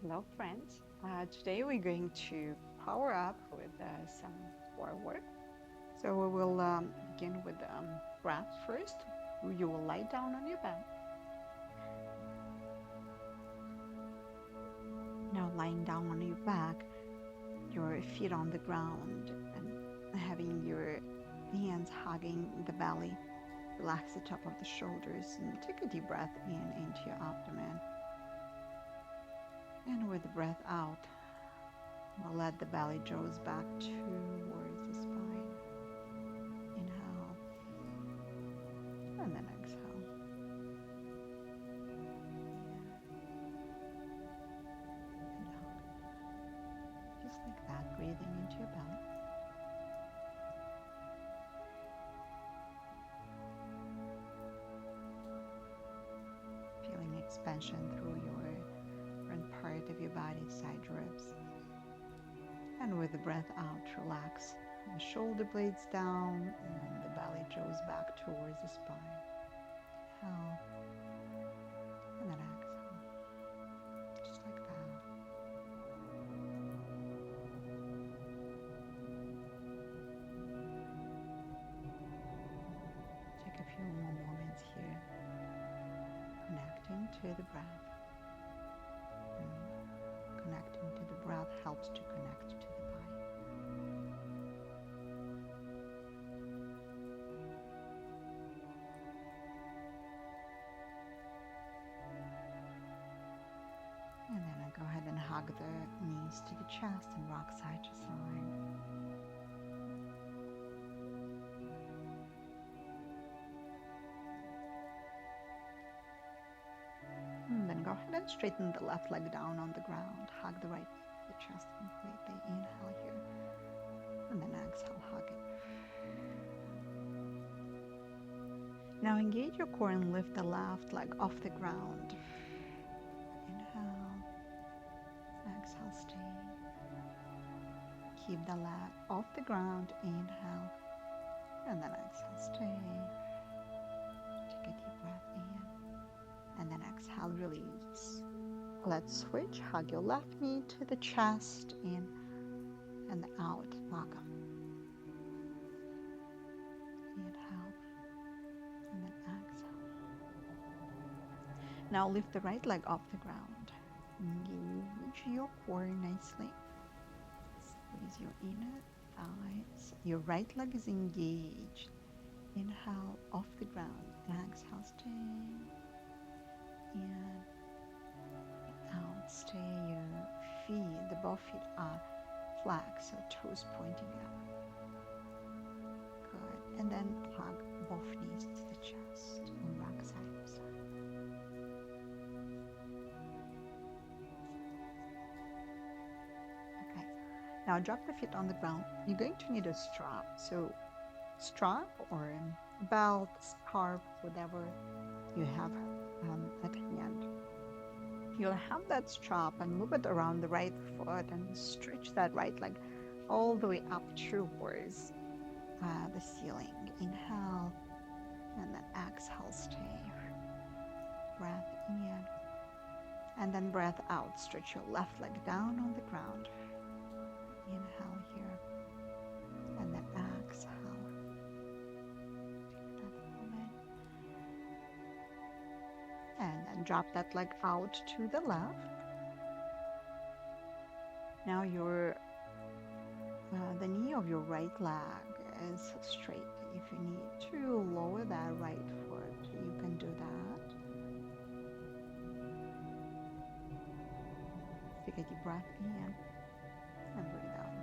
Hello, friends. Today we're going to power up with some core work. So we will begin with breath first. You will lie down on your bed. Now, lying down on your back, your feet on the ground, and having your hands hugging the belly. Relax the top of the shoulders and take a deep breath in into your abdomen. And with the breath out, we'll let the belly draws back towards the spine. Inhale and then exhale. And out. Just like that, breathing into your belly. Feeling expansion through your front part of your body, side ribs. And with the breath out, relax the shoulder blades down and the belly draws back towards the spine. Inhale and then exhale. Just like that. Take a few more moments here, connecting to the breath. And connecting to the breath helps to connect to the body. And then I go ahead and hug the knees to the chest and rock side to side. And then go ahead and straighten the left leg down on the ground. Hug the right the chest completely. Inhale here. And then exhale, hug it. Now engage your core and lift the left leg off the ground. Inhale. Exhale, stay. Keep the leg off the ground. Inhale. And then exhale, stay. Take a deep breath in. And then exhale, release. Let's switch. Hug your left knee to the chest, in and out. Welcome. Inhale. And then exhale. Now lift the right leg off the ground. Engage your core nicely. Squeeze your inner thighs. Your right leg is engaged. Inhale off the ground. Exhale, stay. In out, stay. Your feet, the both feet are flat, so toes pointing up. Good. And then hug both knees to the chest and rock side to side. Okay. Now drop the feet on the ground. You're going to need a strap. So strap or a belt, scarf, whatever you have at hand. You'll have that strap and move it around the right foot and stretch that right leg all the way up towards the ceiling. Inhale and then exhale, stay. Breath in and then breath out. Stretch your left leg down on the ground. Inhale here and then exhale. Take another moment. And then drop that leg out to the left. Now the knee of your right leg is straight. If you need to lower that right foot, you can do that. Take a deep breath in and breathe out.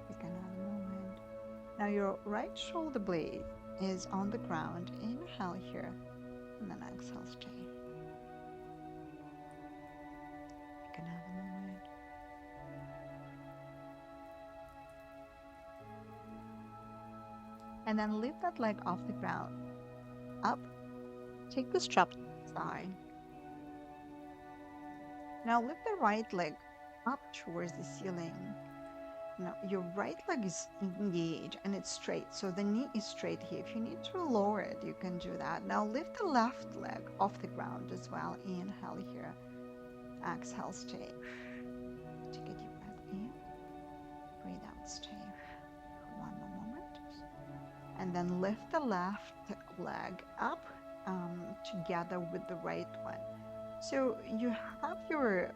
Take another moment. Now your right shoulder blade is on the ground. Inhale here and then exhale, stay. Take another moment. And then lift that leg off the ground. Up. Take the strap to the side. Now lift the right leg up towards the ceiling. Now your right leg is engaged and it's straight, so the knee is straight here. If you need to lower it, you can do that. Now lift the left leg off the ground as well. Inhale here. Exhale, stay. Take a deep breath in. Breathe out, stay. One more moment. And then lift the left leg up together with the right one. So you have your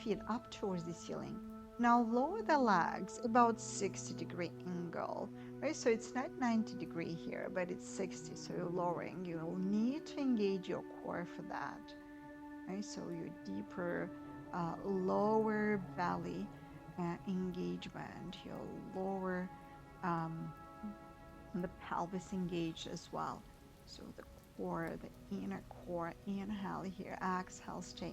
feet up towards the ceiling. Now lower the legs about 60-degree angle, right? So it's not 90-degree here, but it's 60. So you're lowering. You'll need to engage your core for that, right? So your deeper lower belly engagement, your lower the pelvis engaged as well. So the core, the inner core, inhale here, exhale, stay.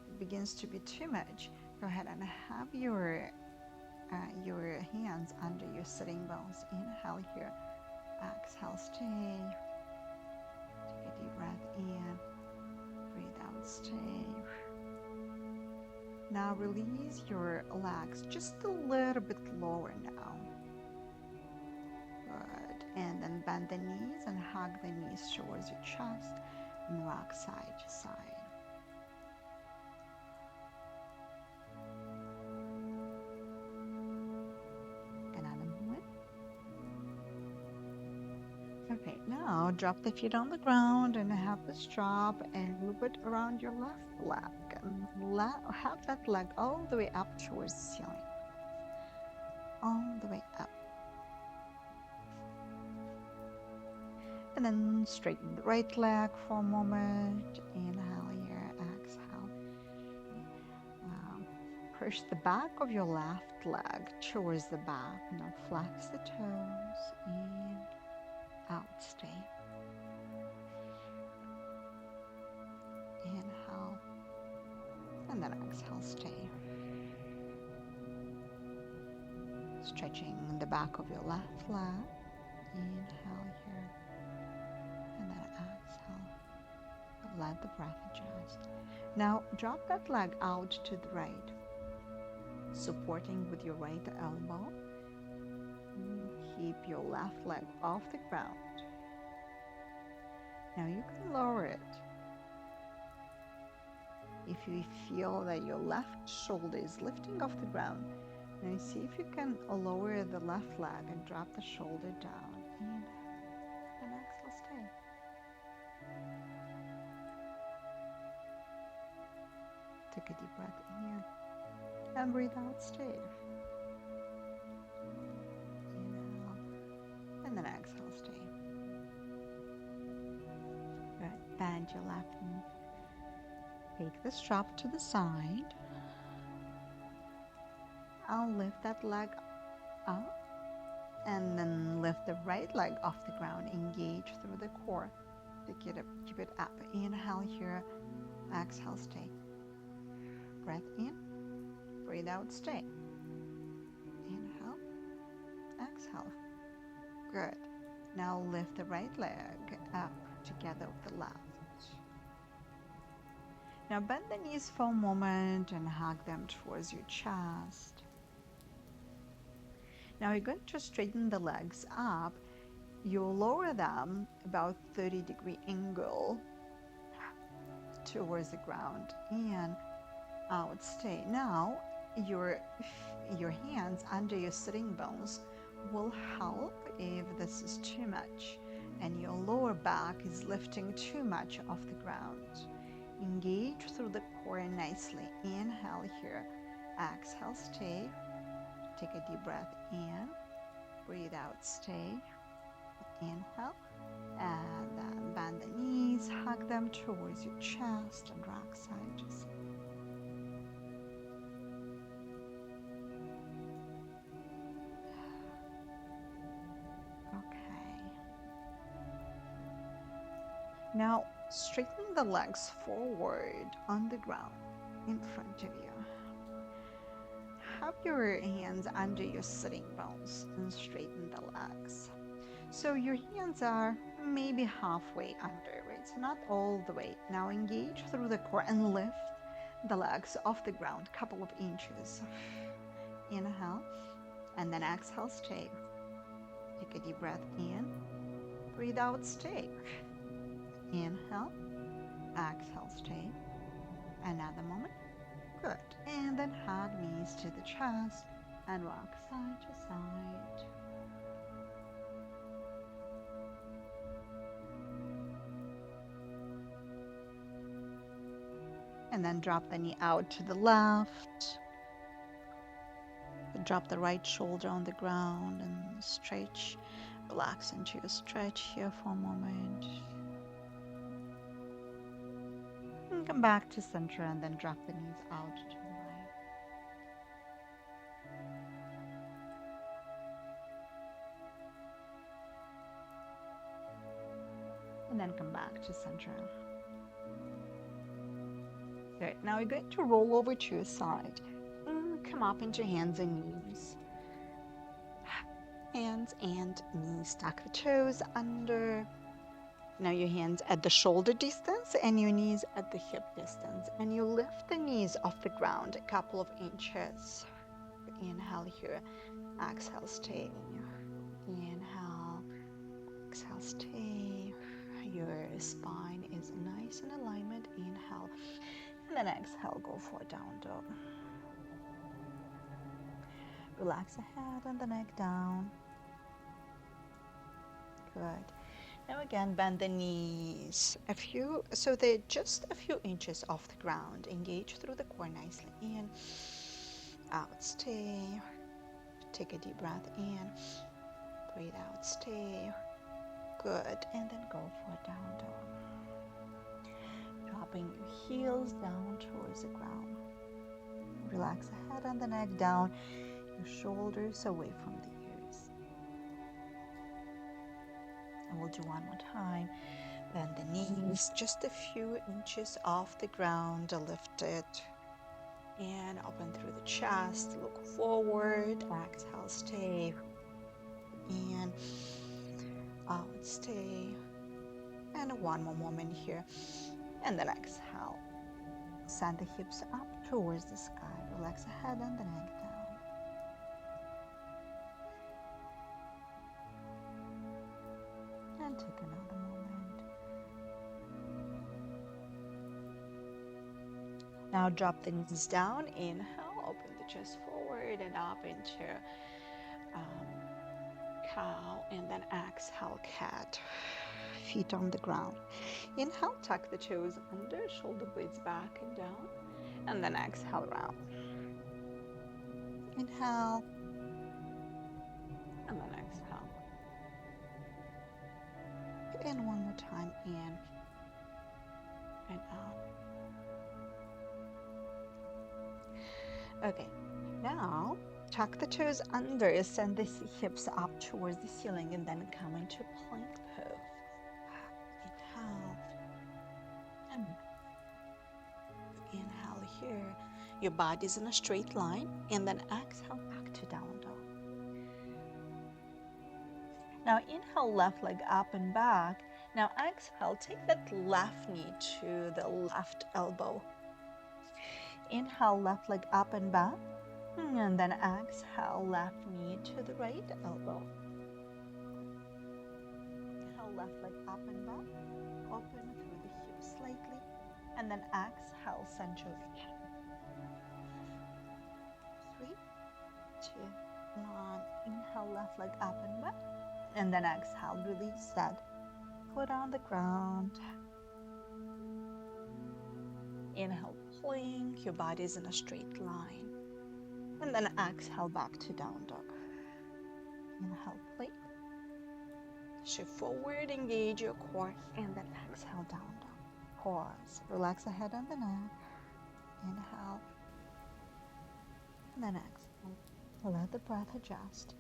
It begins to be too much. Go ahead and have your hands under your sitting bones. Inhale here, exhale, stay. Take a deep breath in, breathe out, stay. Now release your legs just a little bit lower now. Good. And then bend the knees and hug the knees towards your chest and rock side to side. Another moment. Okay, now drop the feet on the ground and have this drop and move it around your left leg. And have that leg all the way up towards the ceiling. All the way up. And then straighten the right leg for a moment. Inhale here, exhale. Push the back of your left leg towards the back. Now flex the toes. In, out, stay. Inhale. And then exhale, stay. Stretching the back of your left leg. Inhale here. And then exhale. Let the breath adjust. Now drop that leg out to the right, supporting with your right elbow. Keep your left leg off the ground. Now you can lower it. If you feel that your left shoulder is lifting off the ground, now see if you can lower the left leg and drop the shoulder down. Inhale and exhale, stay. Take a deep breath in and breathe out, stay. Inhale and then exhale, stay. Good. Bend your left knee. Take the strap to the side. I'll lift that leg up and then lift the right leg off the ground. Engage through the core to keep it up. Inhale here, exhale, stay. Breath in, breathe out, stay. Inhale, exhale. Good. Now lift the right leg up together with the left. Now bend the knees for a moment and hug them towards your chest. Now you're going to straighten the legs up. You'll lower them about 30-degree angle towards the ground and out, stay. Now your hands under your sitting bones will help if this is too much and your lower back is lifting too much off the ground. Engage through the core nicely. Inhale here, exhale, stay. Take a deep breath in, breathe out, stay. Inhale, and then bend the knees, hug them towards your chest and rock side to side. Okay. Now straighten the legs forward on the ground in front of you. Have your hands under your sitting bones and straighten the legs. So your hands are maybe halfway under, right? So not all the way. Now engage through the core and lift the legs off the ground, couple of inches. Inhale, And then exhale, stay. Take a deep breath in. Breathe out, stay. Inhale. Exhale, stay. Another moment. Good. And then hug knees to the chest and rock side to side. And then drop the knee out to the left. Drop the right shoulder on the ground and stretch. Relax into your stretch here for a moment. And come back to center and then drop the knees out to the right. And then come back to center. Good. Now you're going to roll over to your side. Come up into hands and knees. Hands and knees. Tuck the toes under. Now your hands at the shoulder distance and your knees at the hip distance. And you lift the knees off the ground a couple of inches. Inhale here. Exhale, stay. Inhale. Exhale, stay. Your spine is nice in alignment. Inhale. And then exhale, go for down dog. Relax the head and the neck down. Good. Now again, bend the knees so they're just a few inches off the ground. Engage through the core nicely. In, out, stay. Take a deep breath in. Breathe out, stay. Good. And then go for down dog. Dropping your heels down towards the ground. Relax the head and the neck down. Your shoulders away from the ears. And we'll do one more time. Bend the knees just a few inches off the ground. Lift it. And open through the chest. Look forward. Exhale, stay. And out, stay. And one more moment here. And then exhale. Send the hips up towards the sky. Relax the head and the neck down. And take another moment. Now drop the knees down. Inhale, open the chest forward and up into cow. And then exhale, cat. Feet on the ground. Inhale, tuck the toes under, shoulder blades back and down. And then exhale, round. Inhale. And then exhale. And one more time, in and out. Okay, now tuck the toes under, send the hips up towards the ceiling, and then come into plank pose. Inhale. And inhale here. Your body's in a straight line, and then exhale back to down dog. Now inhale, left leg up and back. Now exhale, take that left knee to the left elbow. Inhale, left leg up and back. And then exhale, left knee to the right elbow. Inhale, left leg up and back. Open through the hips slightly. And then exhale, center of chin. 3, 2, 1. Inhale, left leg up and back. And then exhale, release that. Foot on the ground. Inhale, plank. Your body is in a straight line. And then exhale back to down dog. Inhale, plank. Shift forward, engage your core, and then exhale down dog. Pause. Relax the head and the neck. Inhale. And then exhale. Let the breath adjust.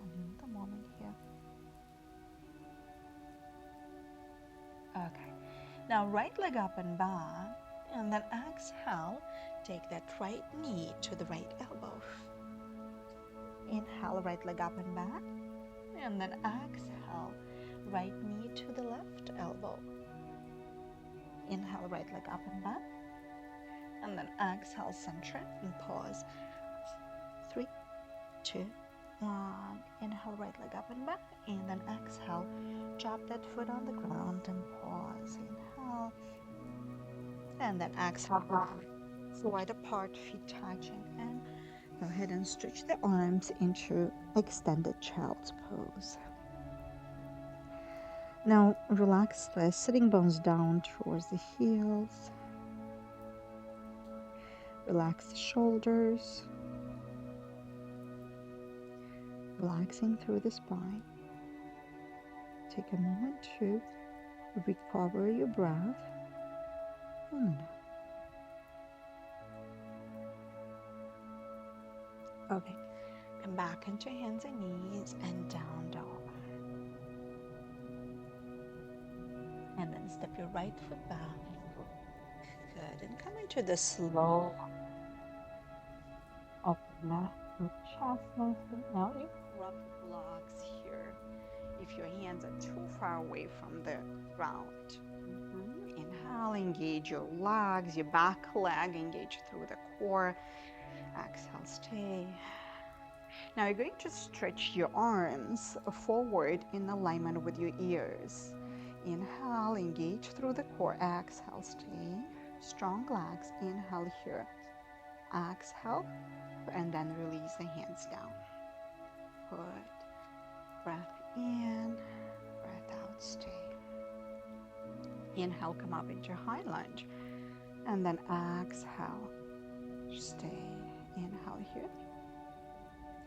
In the moment here. Okay. Now right leg up and back, and then exhale. Take that right knee to the right elbow. Inhale, right leg up and back, and then exhale, right knee to the left elbow. Inhale, right leg up and back, and then exhale, center and pause. 3, 2, 1. Inhale, right leg up and back, and then exhale. Drop that foot on the ground and pause. Inhale, and then exhale. Wide apart, feet touching, and go ahead and stretch the arms into extended child's pose. Now relax the sitting bones down towards the heels. Relax the shoulders. Relaxing through the spine. Take a moment to recover your breath. Okay, come back into hands and knees and down dog. And then step your right foot back. Good, and come into the slow open your chest nicely. Now you rub the blocks here if your hands are too far away from the ground. Inhale, engage your legs, your back leg, engage through the core. Exhale, stay. Now you're going to stretch your arms forward in alignment with your ears. Inhale, engage through the core. Exhale, stay. Strong legs. Inhale here. Exhale, and then release the hands down. Good. Breath in, breath out, stay. Inhale, come up into high lunge, and then exhale, stay. Inhale here,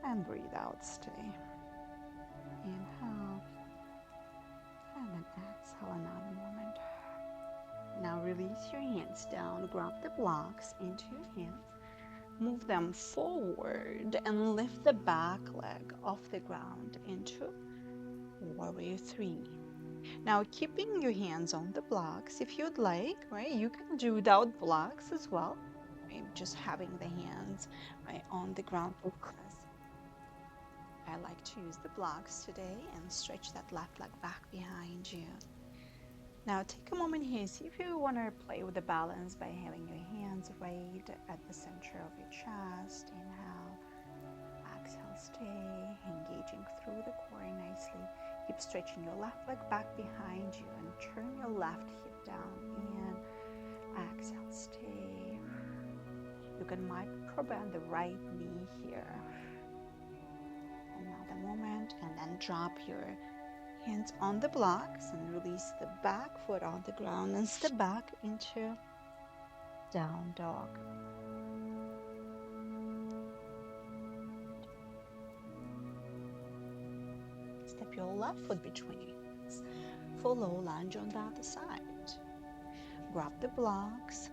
and breathe out, stay. Inhale, and then exhale another moment. Now release your hands down, grab the blocks into your hands, move them forward, and lift the back leg off the ground into Warrior 3. Now keeping your hands on the blocks, if you'd like, right, you can do without blocks as well, right? Just having the hands right on the ground, because I like to use the blocks today, and stretch that left leg back behind you. Now take a moment here, see if you want to play with the balance by having your hands right at the center of your chest. Inhale, exhale, stay, engaging through the core nicely. Keep stretching your left leg back behind you and turn your left hip down. In, exhale, stay. You can micro bend the right knee here. Another moment, and then drop your hands on the blocks and release the back foot on the ground and step back into down dog. Step your left foot between your hands. Full low lunge on the other side. Grab the blocks.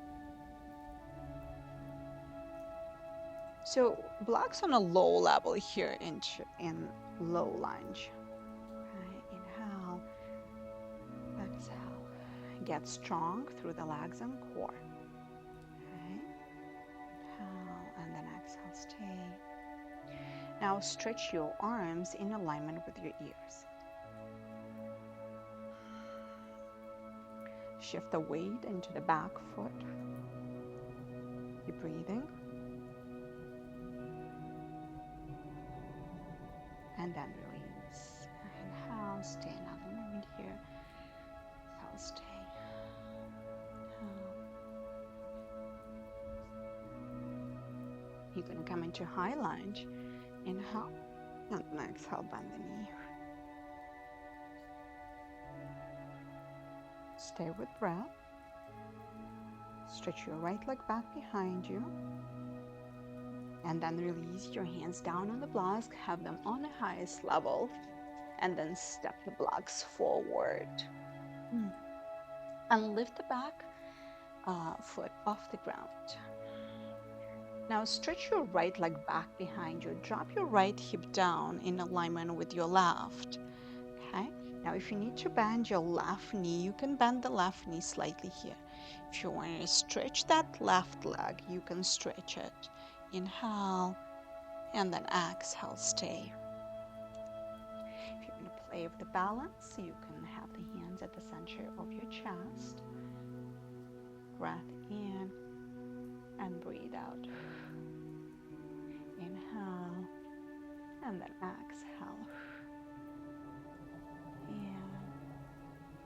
So blocks on a low level here in low lunge. Inhale, exhale. Get strong through the legs and core. Inhale, and then exhale, stay. Now stretch your arms in alignment with your ears. Shift the weight into the back foot. Keep breathing. And then release. Inhale, stay another moment here. Exhale, stay. You're going to come into high lunge. Inhale, and then exhale, bend the knee. Stay with breath. Stretch your right leg back behind you. And then release your hands down on the blocks, have them on the highest level, and then step the blocks forward. And lift the back foot off the ground. Now stretch your right leg back behind you. Drop your right hip down in alignment with your left. Okay? Now if you need to bend your left knee, you can bend the left knee slightly here. If you want to stretch that left leg, you can stretch it. Inhale, and then exhale, stay. If you're going to play with the balance, you can have the hands at the center of your chest. Breath in and breathe out. Inhale And then exhale. And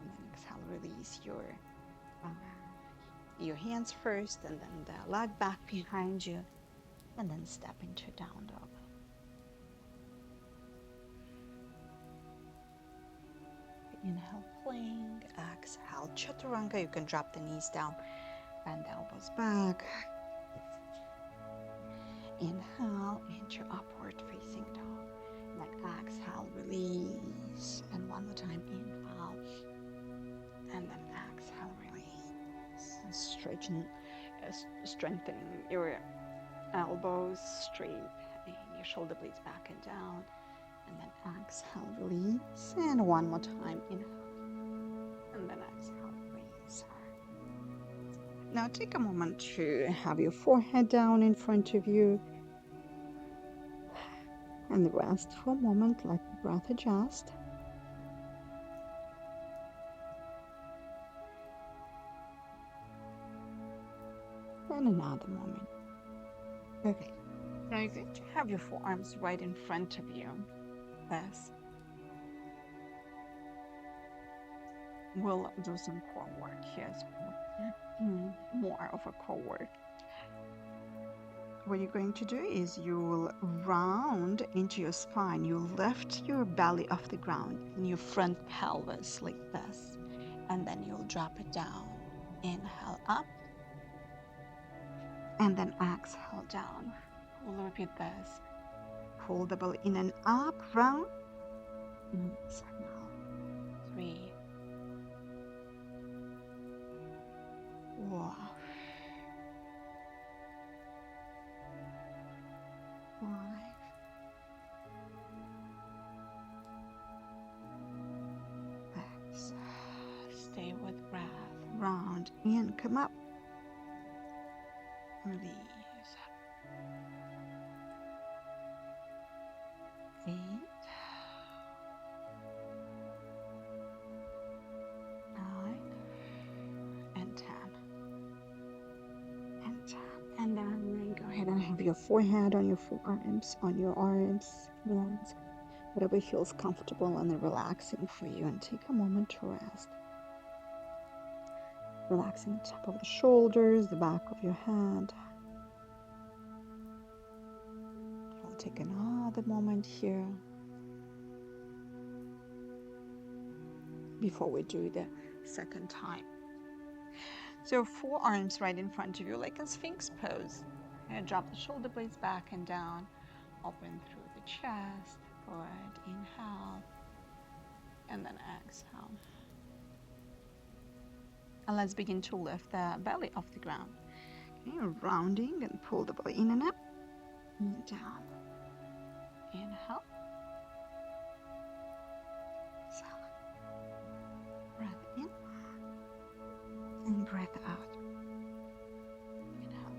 then exhale, release your hands first, and then the leg back behind you, and then step into down dog. Inhale, plank. Exhale, chaturanga. You can drop the knees down, bend the elbows back. Inhale into upward facing dog. Then exhale, release. And one more time, inhale. And then exhale, release. Strengthening your elbows straight and your shoulder blades back and down. And then exhale, release. And one more time, inhale. And then exhale, release. Now take a moment to have your forehead down in front of you. And rest for a moment, let the breath adjust. And another moment. Okay, now you're going to have your forearms right in front of you. This. We'll do some core work here as well. More of a core work. What you're going to do is you'll round into your spine. You'll lift your belly off the ground and your front pelvis like this. And then you'll drop it down. Inhale up. And then exhale down. We'll repeat this. Pull the belly in and up, round. Exhale. 3. 4. 5. 6. Stay with breath. Round in, come up. Release. 8. 9. And 10. And 10. And then go ahead and have your forehead on your forearms, on your arms, hands, whatever feels comfortable and relaxing for you. And take a moment to rest. Relaxing the top of the shoulders, the back of your head. We'll take another moment here before we do the second time. So forearms right in front of you, like a Sphinx pose. And drop the shoulder blades back and down. Open through the chest. Good. Inhale. And then exhale. And let's begin to lift the belly off the ground. Okay, rounding and pull the belly in and up. And down. Inhale. Exhale. Breath in. And breath out. Inhale.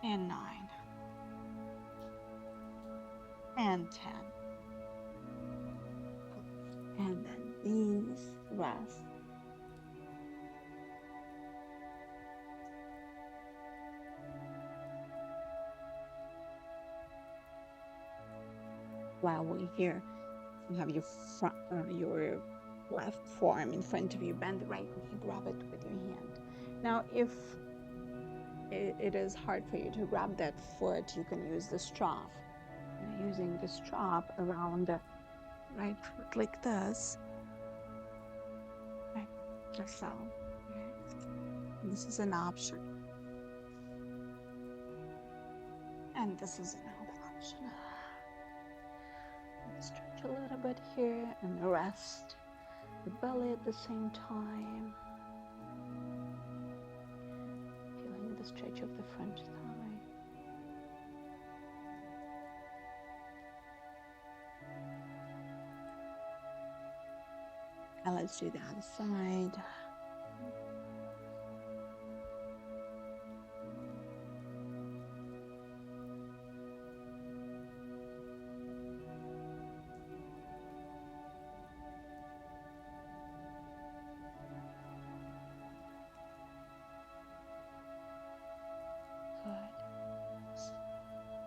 And 9. And 10. And then these rest. While we're here, you have your left forearm in front of you. Bend the right knee, grab it with your hand. Now, if it is hard for you to grab that foot, you can use the strap. Using the strap around the right foot like this. Right, just so. This is an option. And this is another option. Stretch a little bit here and rest the belly at the same time. Feeling the stretch of the front thigh. let's do the other side.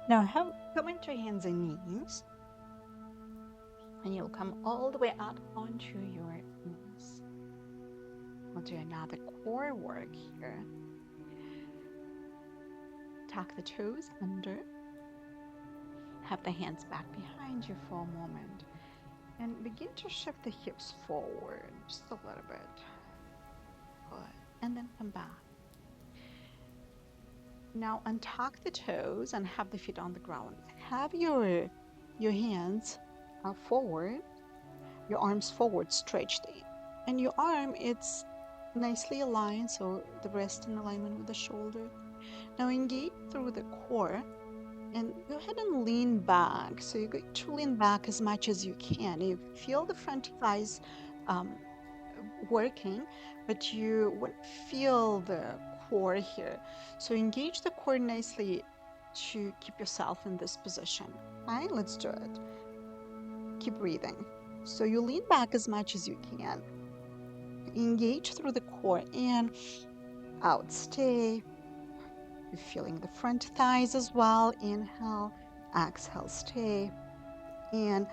Now come into hands and knees, and you'll come all the way out onto your knees. We'll do another core work here. Tuck the toes under. Have the hands back behind you for a moment. And begin to shift the hips forward just a little bit. Good. And then come back. Now untuck the toes and have the feet on the ground. Have your hands forward, your arms forward, stretched. And your arm, it's nicely aligned, so the wrist in alignment with the shoulder. Now engage through the core and go ahead and lean back. So you're going to lean back as much as you can. You feel the front thighs working, but you won't feel the core here. So engage the core nicely to keep yourself in this position. All right, let's do it. Keep breathing. So you lean back as much as you can. Engage through the core and out. Stay. You're feeling the front thighs as well. Inhale, exhale, stay. And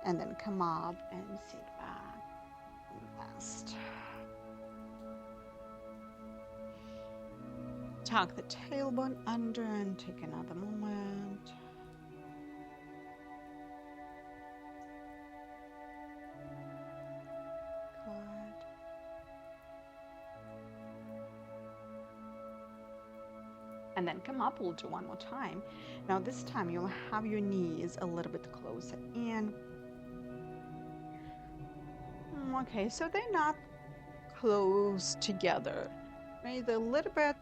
then come up and sit back and rest. Tuck the tailbone under and take another moment. Good. And then come up, we'll do one more time. Now this time you'll have your knees a little bit closer in. Okay, so they're not close together, right? They're a little bit,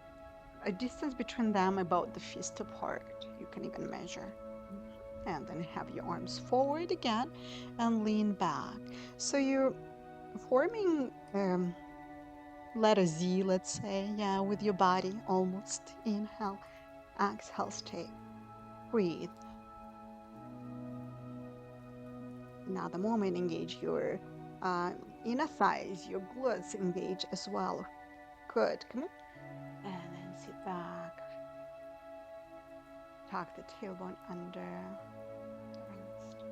a distance between them about the fist apart. You can even measure. And then have your arms forward again and lean back. So you're forming letter Z, let's say, yeah, with your body almost. Inhale, exhale, stay. Breathe. Now the moment, engage your inner thighs, your glutes engage as well. Good. Come on. And then sit back. Tuck the tailbone under. Rest.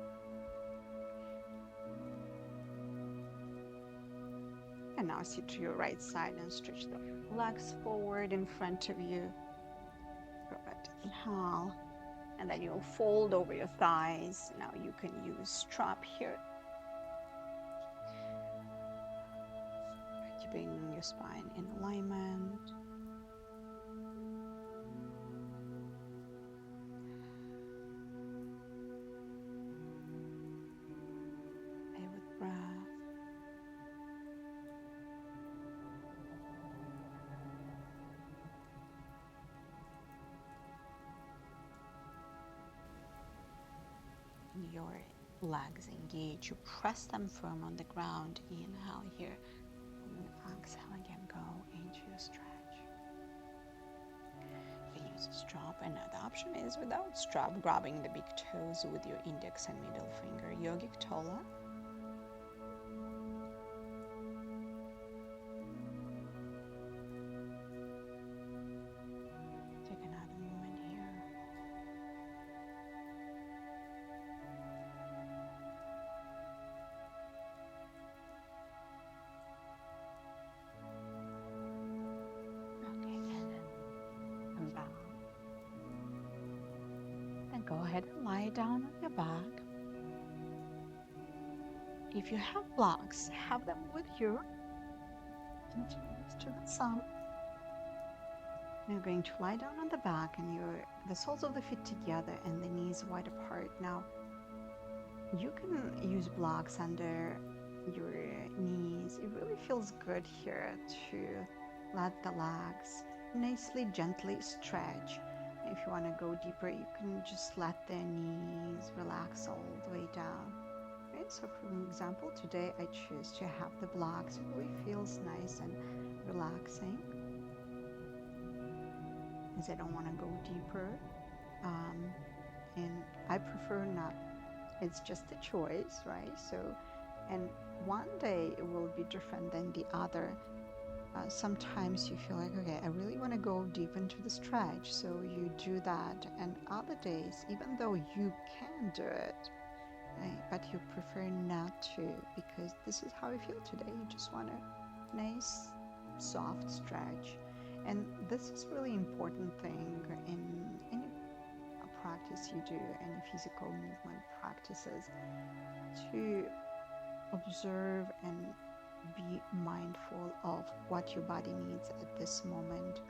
And now sit to your right side and stretch the legs forward in front of you. Perfect. Inhale. And then you'll fold over your thighs. Now you can use strap here. Keeping your spine in alignment. Stay with breath. Your legs engage. You press them firm on the ground. Inhale here. And exhale again. Go into your stretch. You can use a strap. Another option is without strap, grabbing the big toes with your index and middle finger. Yogic Tola. Take another moment here. Go ahead and lie down on your back. If you have blocks, have them with you. To the sun. You're going to lie down on the back and the soles of the feet together and the knees wide apart. Now, you can use blocks under your knees. It really feels good here to let the legs nicely, gently stretch. If you want to go deeper, you can just let the knees relax all the way down. Right? So for example, today I choose to have the blocks. It really feels nice and relaxing, as I don't want to go deeper. Um, and I prefer not, it's just a choice, right? So, and one day it will be different than the other. Sometimes you feel like, okay, I really want to go deep into the stretch. So you do that. And other days, even though you can do it, right, but you prefer not to because this is how you feel today. You just want a nice, soft stretch. And this is really important thing in any practice you do, any physical movement practices, to observe and be mindful of what your body needs at this moment.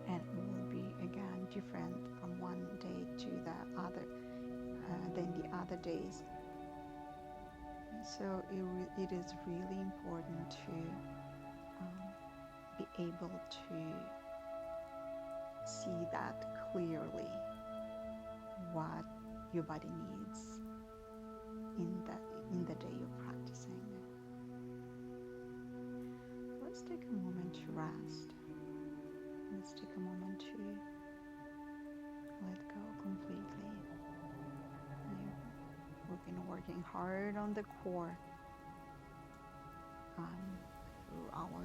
And it will be again different from one day to the other than the other days. So it is really important to be able to see that clearly, what your body needs in the day you're practicing. Let's take a moment to rest. Let's take a moment to let go completely. We've been working hard on the core through our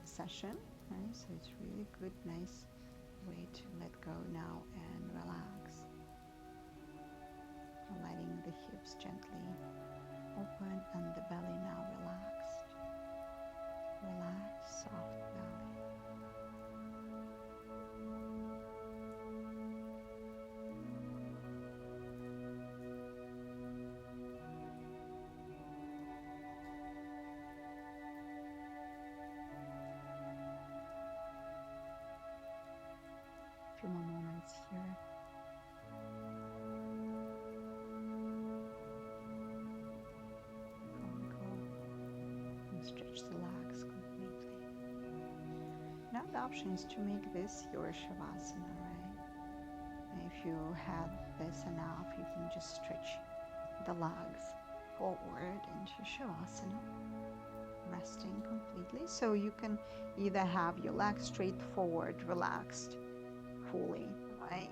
session, right? So it's really good, nice way to let go now and relax. Letting the hips gently open and the belly now relaxed. Relaxed, soft belly. A few more moments here. And stretch the legs completely. Now the option is to make this your Shavasana, right? And if you have this enough, you can just stretch the legs forward into Shavasana, resting completely. So you can either have your legs straight forward, relaxed fully, right?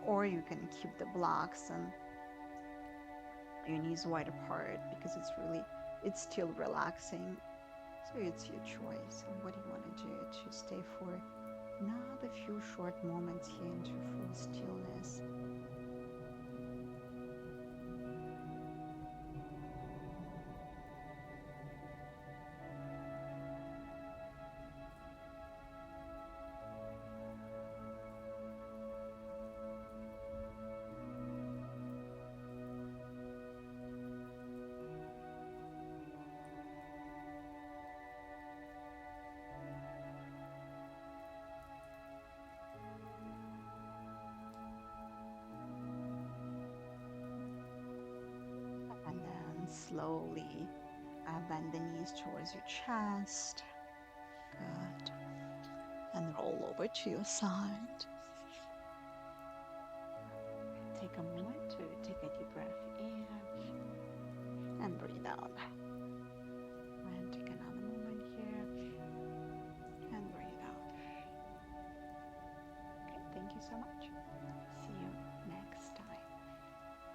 Or you can keep the blocks and your knees wide apart because it's still relaxing. So it's your choice. And what do you want to do to stay for another few short moments here into full stillness. And then slowly bend the knees towards your chest. Good. And roll over to your side. Take a moment